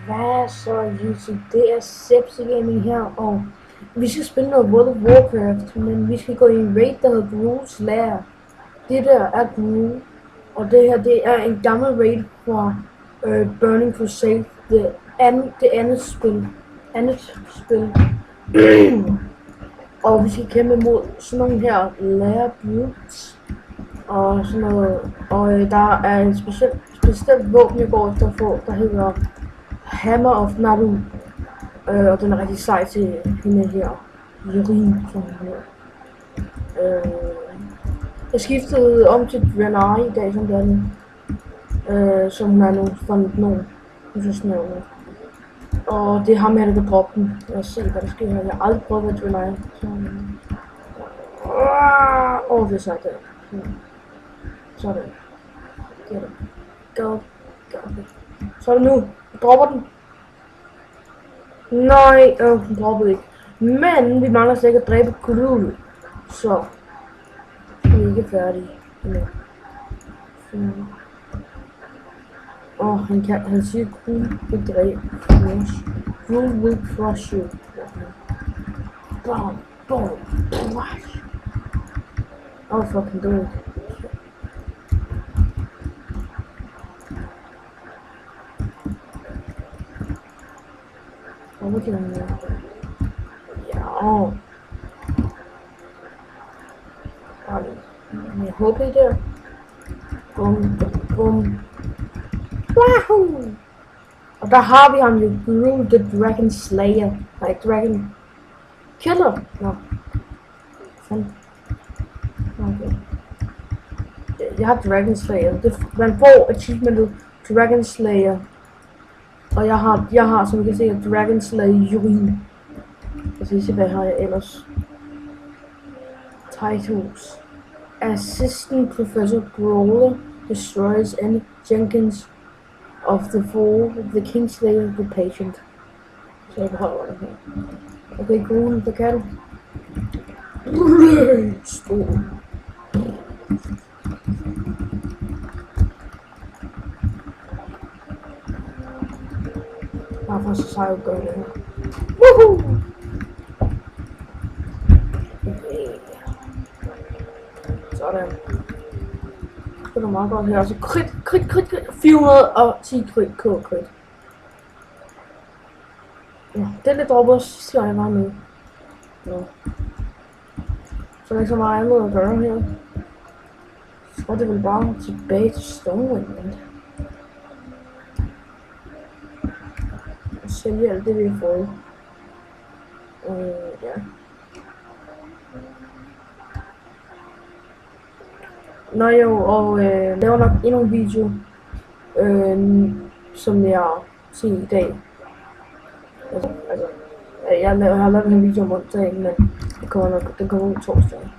Hvad så, YouTube? Det er Sepsi Gaming her, og vi skal spille noget World of Warcraft, men vi skal gå i en raid, der hedder Gruul's Lair. Det der er Gruul, og det her, det er en gammel raid fra Burning Crusade, det andet spil. Og vi skal kæmpe mod sådan nogle her Lair Brutes, og sådan noget, og der er en specielt våben, jeg går efter at få, der hedder Hammer of Naru, og den er rigtig sej til hende her, Yurin, som hun hedder. Jeg skiftede om til Draenei i dag, som det er nu, som hun er nu, fra nogen, husesnævne. Og det er ham her, der kan droppe den. Lad os se, hvad der sker her. Jeg har aldrig prøvet med Draenei. Det er sejt der. Sådan. Get it. Go. Så er det nu. Jeg dropper den. Nej, den droppede ikke. Men vi mangler slet ikke at dræbe Cthulhu. Så vi er ikke færdige endnu. Han siger, at Gruul vil dræbe os. Gruul will crush you. Boom, crush. Fucking do it. Hvor kan man gøre? Ja. Jeg håber det der. Bum. Wahoo! Og der har vi ham jo, Gruul the Dragon Slayer. Nej, Dragon Killer. Nå. Sådan. Okay. Jeg har Dragon Slayer. Man får achievementet Dragon Slayer. Og jeg har, som I kan se, Dragon Slayer Yurin. Og så se, hvad har jeg ellers? Titles. Assistant Professor Brawler destroys any Jenkins of the Fall, the Kingslayer, the Patient. Så jeg beholder det her. Okay, Gruul, hvad kan du? Stor. Bare så sej at gøre det her. Woohoo! Okay. Sådan. Det er meget godt her. Så krit. 410 krit. Ja, den der dropper sidste gang jeg var med. Nå. Så er der ikke så meget andet at gøre her. Så er det vel bare tilbage til Stormwind. Og sælge alt det vi har fået. Ja. Nå jo, og laver nok endnu en video, som jeg ser i dag. Jeg har lavet en video om onsdagen, men den kommer ud torsdag.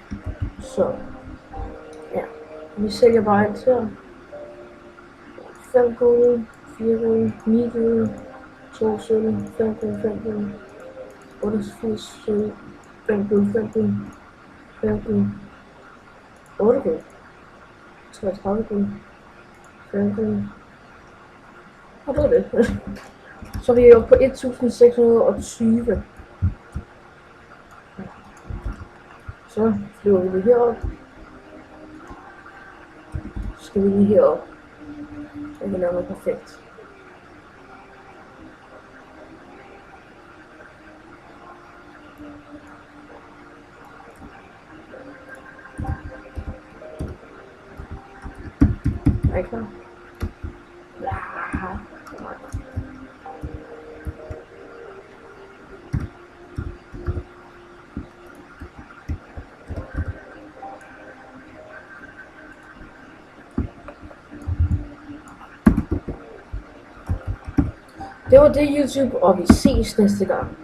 Så ja, vi sælger bare alt her. 5 gode, 4 gode, 9 gode, 2 sølv, 5 gode, 5 gode, 88 sølv, 5 gode, 5 gode, 5 gode, 8 gode, 33 gode, 5 gode. Og det er det. Så vi er oppe på 1620. Så flyver vi lige herop. Så skal vi lige herop. Så vi laver noget perfekt. Er I klar? Ja. Det var det, YouTube, og vi ses næste gang.